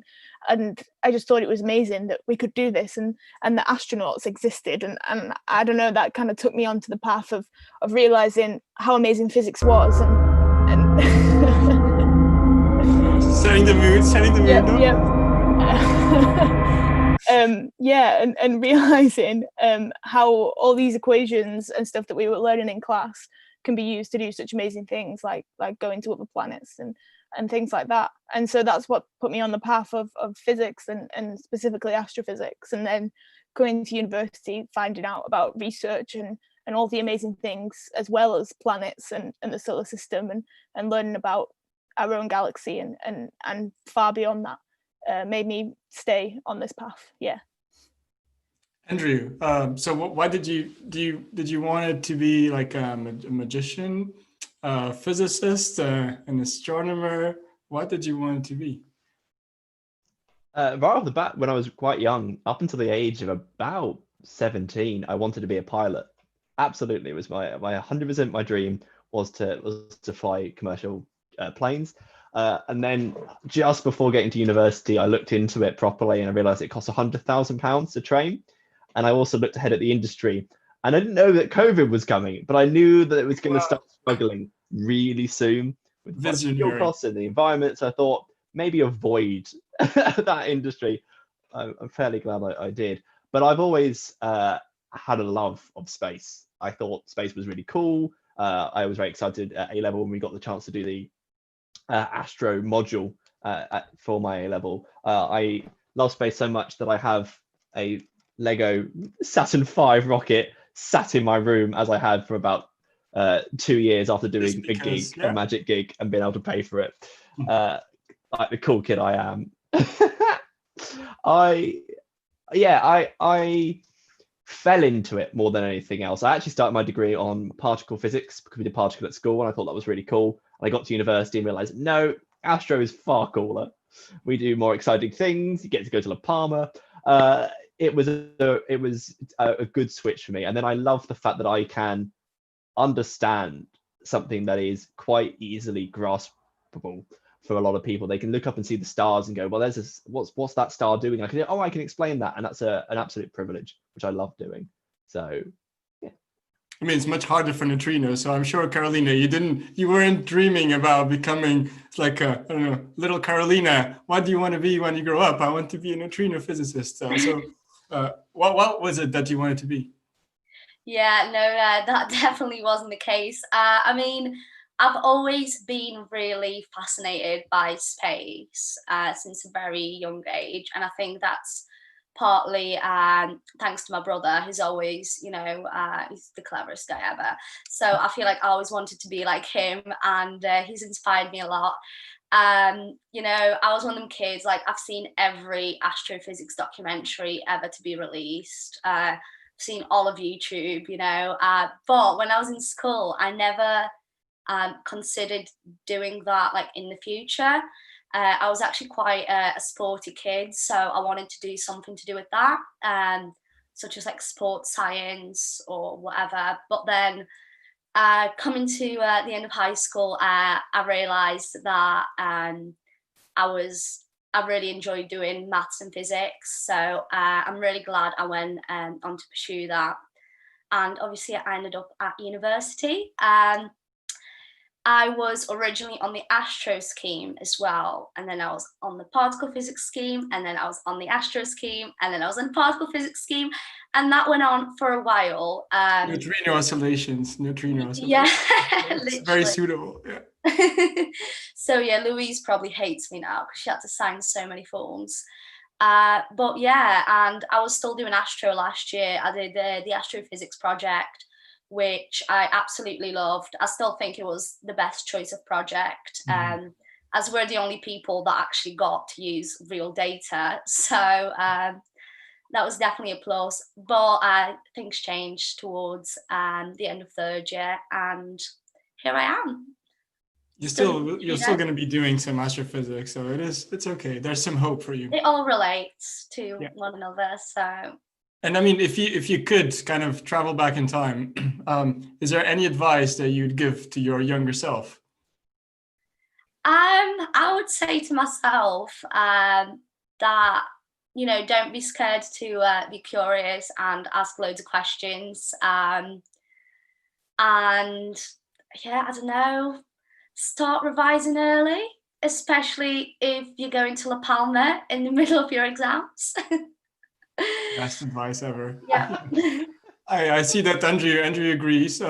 Speaker 5: and I just thought it was amazing that we could do this, and the astronauts existed, and I don't know, that kind of took me onto the path of realizing how amazing physics was, and
Speaker 2: setting the mood
Speaker 5: yeah, and realizing how all these equations and stuff that we were learning in class can be used to do such amazing things, like going to other planets and things like that. And so that's what put me on the path of physics and specifically astrophysics, and then going to university, finding out about research and all the amazing things, as well as planets and the solar system, and learning about our own galaxy and far beyond that, made me stay on this path. Yeah.
Speaker 2: Andrew, so why did you want it to be like a magician, a physicist, an astronomer? What did you want it to be?
Speaker 4: Right off the bat, when I was quite young, up until the age of about 17, I wanted to be a pilot. Absolutely, it was my 100% my dream was to fly commercial planes. And then just before getting to university, I looked into it properly and I realized it costs £100,000 to train. And I also looked ahead at the industry, and I didn't know that COVID was coming, but I knew that it was going to start struggling really soon with fuel costs and the environment. So I thought maybe avoid that industry. I'm fairly glad I did. But I've always had a love of space. I thought space was really cool. I was very excited at A-level when we got the chance to do the Astro module for my A-level. I love space so much that I have a Lego Saturn V rocket sat in my room, as I had for about 2 years after doing a magic gig and being able to pay for it. Like the cool kid I am. I fell into it more than anything else. I actually started my degree on particle physics because we did particle at school, and I thought that was really cool. And I got to university and realized, no, Astro is far cooler. We do more exciting things. You get to go to Palma. It was a good switch for me. And then I love the fact that I can understand something that is quite easily graspable for a lot of people. They can look up and see the stars and go, well, there's this, what's that star doing? I can explain that. And that's an absolute privilege, which I love doing. So yeah.
Speaker 2: I mean, it's much harder for neutrinos. So I'm sure, Karolina, you weren't dreaming about becoming like I don't know, little Karolina. What do you want to be when you grow up? I want to be a neutrino physicist. So what was it that you wanted to be?
Speaker 6: Yeah, no, that definitely wasn't the case. I mean, I've always been really fascinated by space since a very young age. And I think that's partly thanks to my brother, who's always, he's the cleverest guy ever. So I feel like I always wanted to be like him, and he's inspired me a lot. I was one of them kids, like I've seen every astrophysics documentary ever to be released. Seen all of YouTube, but when I was in school, I never considered doing that like in the future. I was actually quite a sporty kid, so I wanted to do something to do with that, such as like sports science or whatever. But then coming to the end of high school, I realised that I really enjoyed doing maths and physics. So I'm really glad I went on to pursue that. And obviously I ended up at university. I was originally on the astro scheme as well. And then I was on the particle physics scheme. And then I was on the astro scheme. And then I was on the particle physics scheme. And that went on for a while.
Speaker 2: Neutrino oscillations.
Speaker 6: Yeah,
Speaker 2: it's very suitable. Yeah.
Speaker 6: So yeah, Louise probably hates me now because she had to sign so many forms. But yeah, and I was still doing astro last year. I did the astrophysics project, which I absolutely loved. I still think it was the best choice of project, as we're the only people that actually got to use real data. So that was definitely a plus. But things changed towards the end of third year, and here I am.
Speaker 2: You're still going to be doing some astrophysics, so it's okay. There's some hope for you.
Speaker 6: It all relates to one another, so.
Speaker 2: And I mean, if you could kind of travel back in time, is there any advice that you'd give to your younger self?
Speaker 6: I would say to myself that, you know, don't be scared to be curious and ask loads of questions. And yeah, I don't know, start revising early, especially if you're going to La Palma in the middle of your exams.
Speaker 2: Best advice ever.
Speaker 6: Yeah.
Speaker 2: I see that Andrew agrees.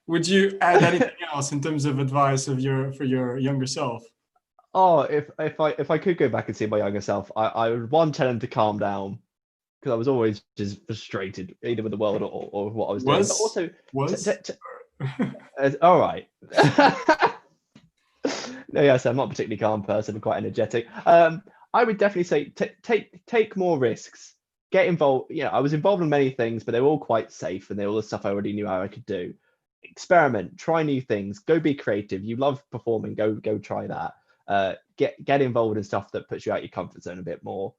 Speaker 2: Would you add anything else in terms of advice for your younger self?
Speaker 4: Oh, if I could go back and see my younger self, I would tell him to calm down, because I was always just frustrated either with the world or what I was doing. But also all right. No, yes, I'm not a particularly calm person. I'm quite energetic. I would definitely say take more risks. Get involved. You know, I was involved in many things, but they were all quite safe, and they were all the stuff I already knew how I could do. Experiment, try new things, go be creative. You love performing, go try that. Get involved in stuff that puts you out your comfort zone a bit more,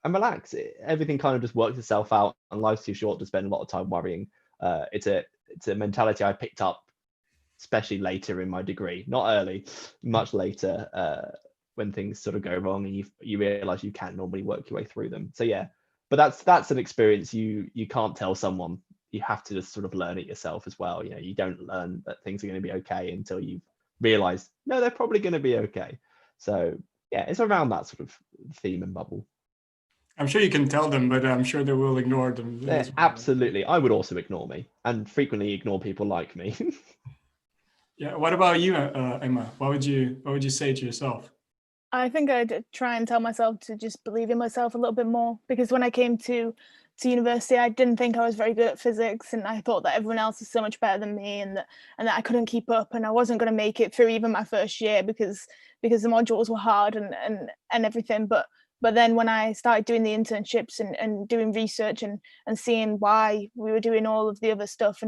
Speaker 4: and relax. Everything kind of just works itself out, and life's too short to spend a lot of time worrying. It's a mentality I picked up, especially later in my degree, not early, much later, when things sort of go wrong and you realize you can't normally work your way through them. So yeah, but that's an experience you can't tell someone. You have to just sort of learn it yourself as well. You know, you don't learn that things are going to be okay until you've realized, no, they're probably going to be okay. So yeah, it's around that sort of theme and bubble.
Speaker 2: I'm sure you can tell them, but I'm sure they will ignore them.
Speaker 4: Yeah, absolutely. I would also ignore me, and frequently ignore people like me.
Speaker 2: Yeah. What about you, Emma? What would you say to yourself?
Speaker 5: I think I'd try and tell myself to just believe in myself a little bit more, because when I came to university, I didn't think I was very good at physics, and I thought that everyone else was so much better than me, and that I couldn't keep up, and I wasn't going to make it through even my first year because the modules were hard and everything. But then when I started doing the internships and doing research and seeing why we were doing all of the other stuff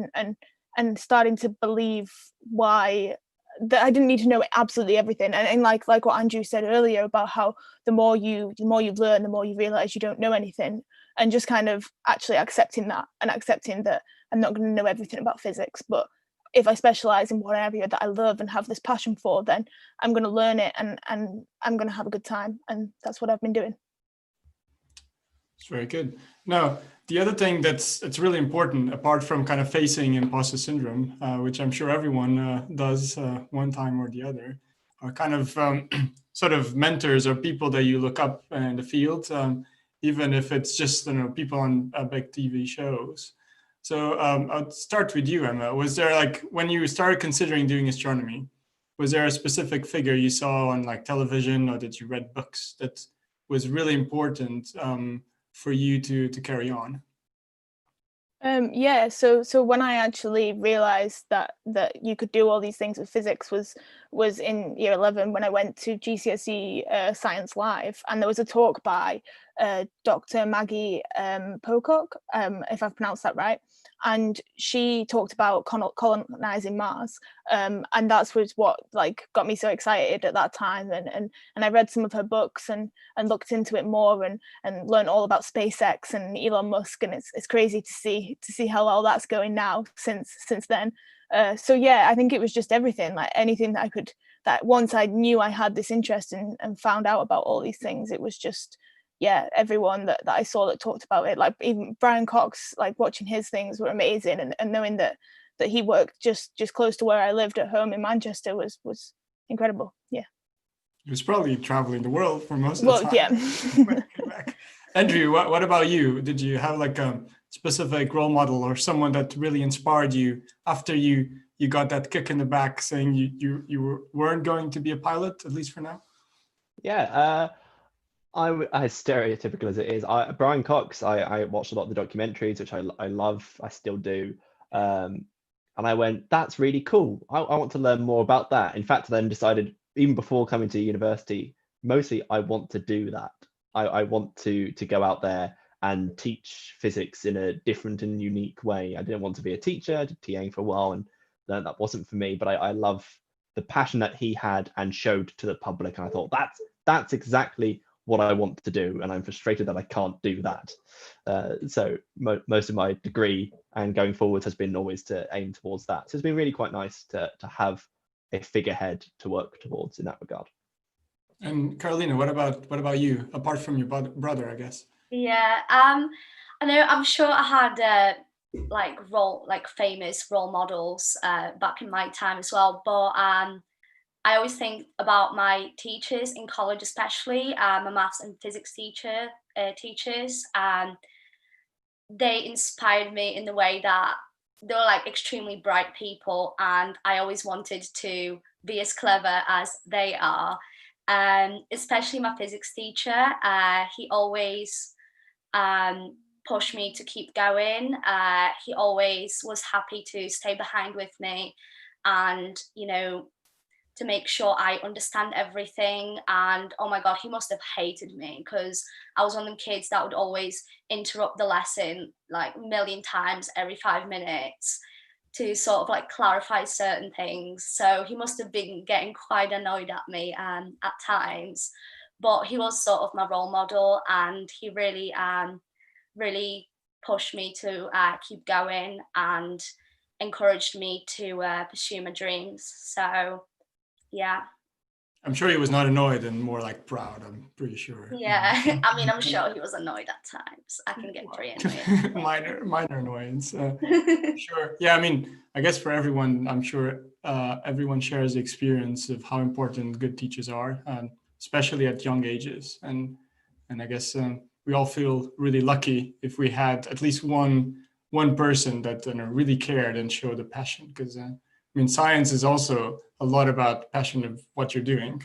Speaker 5: and starting to believe why, that I didn't need to know absolutely everything, and like what Andrew said earlier about how the more you've learned, the more you realize you don't know anything, and just kind of actually accepting that, and accepting that I'm not going to know everything about physics, but if I specialize in one area that I love and have this passion for, then I'm going to learn it and I'm going to have a good time, and that's what I've been doing.
Speaker 2: It's very good. Now, the other thing that's really important, apart from kind of facing imposter syndrome, which I'm sure everyone does one time or the other, are kind of sort of mentors or people that you look up in the field, even if it's just people on big TV shows. So I'll start with you, Emma. Was there, like, when you started considering doing astronomy, was there a specific figure you saw on like television, or that you read books that was really important for you to carry on?
Speaker 5: Yeah, so when I actually realized that you could do all these things with physics was in year 11, when I went to GCSE Science Live, and there was a talk by Dr. Maggie Pocock, if I've pronounced that right, and she talked about colonizing Mars, and that's what like got me so excited at that time, and I read some of her books and looked into it more and learned all about SpaceX and Elon Musk, and it's crazy to see how all that's going now since then. So yeah, I think it was just everything, like anything that I could, that once I knew I had this interest in and found out about all these things, it was just, yeah, everyone that I saw that talked about it, like even Brian Cox, like watching his things were amazing, and knowing that he worked just close to where I lived at home in Manchester was incredible. Yeah.
Speaker 2: He was probably traveling the world for most of the time.
Speaker 5: Yeah.
Speaker 2: Andrew, what about you? Did you have like a specific role model or someone that really inspired you after you got that kick in the back saying you weren't going to be a pilot, at least for now?
Speaker 4: Yeah, as stereotypical as it is, Brian Cox, I watched a lot of the documentaries, which I love, I still do. And I went, that's really cool. I want to learn more about that. In fact, I then decided, even before coming to university, mostly I want to do that. I want to go out there and teach physics in a different and unique way. I didn't want to be a teacher. I did TAing for a while, and that wasn't for me. But I love the passion that he had and showed to the public. And I thought, that's exactly what I want to do, and I'm frustrated that I can't do that. So most of my degree and going forward has been always to aim towards that. So it's been really quite nice to have a figurehead to work towards in that regard.
Speaker 2: And Karolina, what about you? Apart from your brother, I guess.
Speaker 6: Yeah, I know. I'm sure I had famous role models back in my time as well, but I always think about my teachers in college, especially my maths and physics teachers. They inspired me in the way that they were like extremely bright people, and I always wanted to be as clever as they are. Especially my physics teacher, he always pushed me to keep going. He always was happy to stay behind with me, and to make sure I understand everything. And oh my God, he must have hated me, because I was one of them kids that would always interrupt the lesson like a million times every 5 minutes to sort of like clarify certain things. So he must have been getting quite annoyed at me at times, but he was sort of my role model, and he really really pushed me to keep going and encouraged me to pursue my dreams. So yeah.
Speaker 2: I'm sure he was not annoyed and more like proud, I'm pretty sure.
Speaker 6: Yeah, I mean, I'm sure he was annoyed at times. I can get very annoyed.
Speaker 2: minor annoyance. Sure. Yeah, I mean, I guess for everyone, I'm sure everyone shares the experience of how important good teachers are, especially at young ages. And I guess we all feel really lucky if we had at least one person that really cared and showed a passion, because I mean, science is also a lot about passion of what you're doing,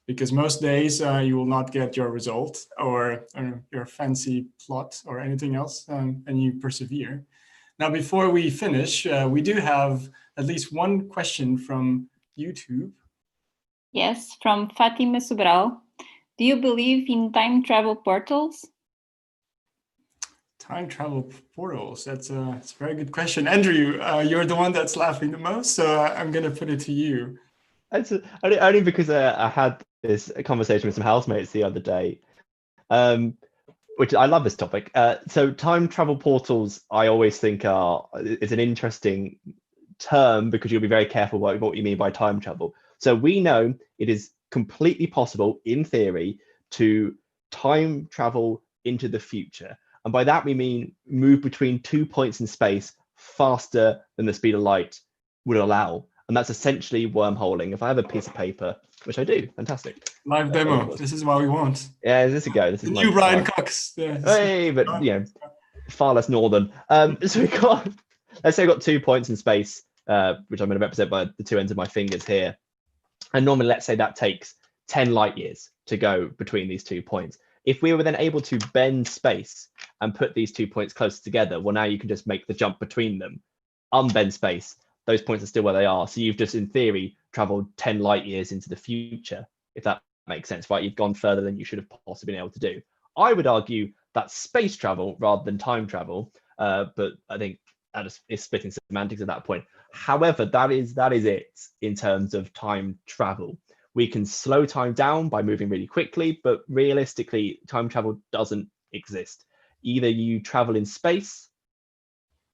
Speaker 2: because most days you will not get your result or your fancy plot or anything else, and you persevere. Now, before we finish, we do have at least one question from YouTube.
Speaker 7: Yes, from Fatima Sobral. Do you believe in time travel portals?
Speaker 2: Time travel portals, that's a very good question. Andrew, you're the one that's laughing the most, so I'm going to put it to you.
Speaker 4: It's only because I had this conversation with some housemates the other day, which I love this topic. So time travel portals, I always think it's an interesting term, because you'll be very careful what you mean by time travel. So we know it is completely possible, in theory, to time travel into the future. And by that, we mean move between 2 points in space faster than the speed of light would allow. And that's essentially wormholing. If I have a piece of paper, which I do, fantastic.
Speaker 2: Live demo. This is what we want.
Speaker 4: Yeah, this is go. This is
Speaker 2: the new Brian Cox. Yeah.
Speaker 4: Hey, but far less northern. So we got, let's say I've got 2 points in space, which I'm going to represent by the two ends of my fingers here. And normally, let's say that takes 10 light years to go between these 2 points. If we were then able to bend space and put these 2 points closer together, well, now you can just make the jump between them, unbend space. Those points are still where they are. So you've just, in theory, traveled 10 light years into the future, if that makes sense, right? You've gone further than you should have possibly been able to do. I would argue that's space travel rather than time travel, but I think that is splitting semantics at that point. However, that is it in terms of time travel. We can slow time down by moving really quickly, but realistically, time travel doesn't exist. Either you travel in space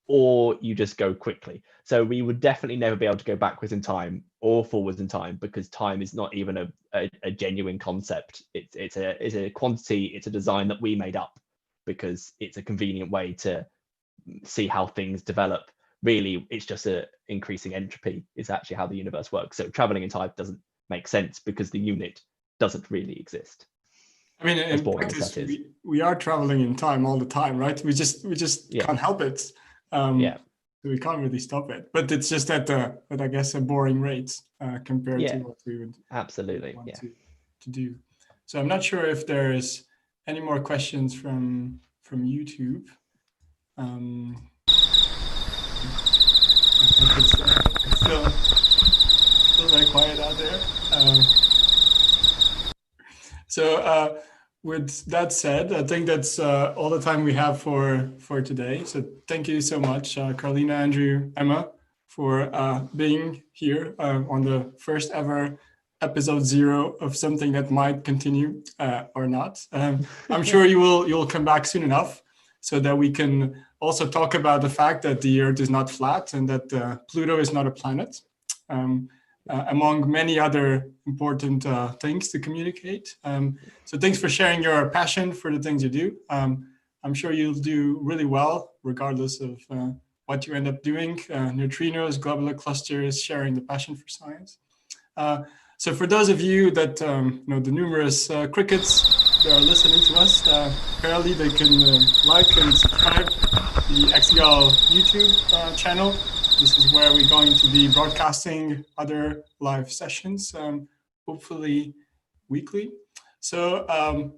Speaker 4: or you just go quickly. So we would definitely never be able to go backwards in time or forwards in time, because time is not even a genuine concept. It's a quantity, it's a design that we made up because it's a convenient way to see how things develop. Really, it's just a increasing entropy is actually how the universe works. So traveling in time doesn't make sense because the unit doesn't really exist.
Speaker 2: I mean,
Speaker 4: As
Speaker 2: in
Speaker 4: boring as
Speaker 2: practice,
Speaker 4: that is.
Speaker 2: we are traveling in time all the time, right? We just
Speaker 4: Yeah.
Speaker 2: can't help it.
Speaker 4: Yeah.
Speaker 2: We can't really stop it. But it's just at I guess a boring rate compared
Speaker 4: Yeah.
Speaker 2: to what we would
Speaker 4: Absolutely.
Speaker 2: want
Speaker 4: Yeah.
Speaker 2: to do. So I'm not sure if there's any more questions from YouTube. I think it's still very quiet out there. So with that said, I think that's all the time we have for today. So thank you so much, Karolina, Andrew, Emma, for being here on the first ever episode 0 of something that might continue or not. I'm sure you'll come back soon enough so that we can also talk about the fact that the Earth is not flat and that Pluto is not a planet. Among many other important things to communicate. So thanks for sharing your passion for the things you do. I'm sure you'll do really well, regardless of what you end up doing. Neutrinos, globular clusters, sharing the passion for science. So for those of you that know the numerous crickets that are listening to us, apparently they can like and subscribe the XGAL YouTube channel. This is where we're going to be broadcasting other live sessions, hopefully weekly. So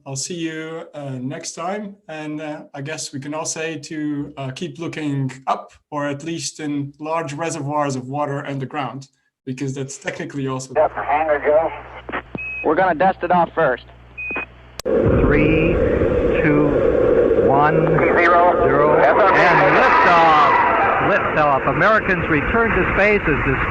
Speaker 2: I'll see you next time. And I guess we can all say to keep looking up, or at least in large reservoirs of water underground, because that's technically also.
Speaker 1: Hangar, Joe.
Speaker 8: We're going to dust it off first.
Speaker 1: 3, 2, 1, 0, and liftoff. Liftoff. Americans return to space as